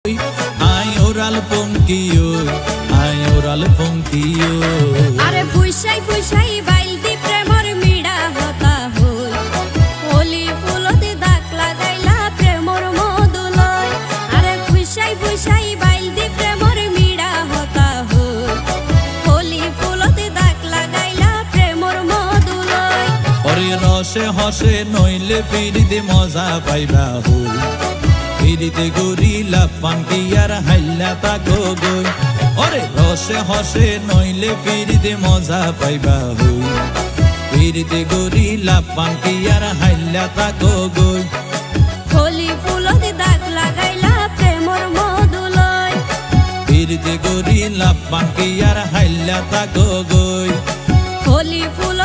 Ay oral punkiyo, ay oral punkiyo. আরে ফুইসাই ফুইসাই বাইলদি প্রেমর মিড়া হতা হই হোলি ফুলতে দাগ লাগাইলা প্রেমর মধুলয় আরে ফুইসাই ফুইসাই বাইলদি প্রেমর মিড়া হতা হই হোলি ফুলতে দাগ লাগাইলা প্রেমর মধুলয় ওরে রসে হসে নইলে ফিরিতে মজা পাইবা হই ফিরিতে গরিলা পাঙ্কিয়ার হাইলা তাকো গই ওরে রসে হসে নইলে ফিরিতে মজা পাইবা হই ফিরিতে গরিলা পাঙ্কিয়ার হাইলা তাকো গই হোলি ফুলতে দাগ লাগাইলা প্রেমর মধুলয় ফিরিতে গরিলা পাঙ্কিয়ার হাইলা তাকো গই হোলি ফুল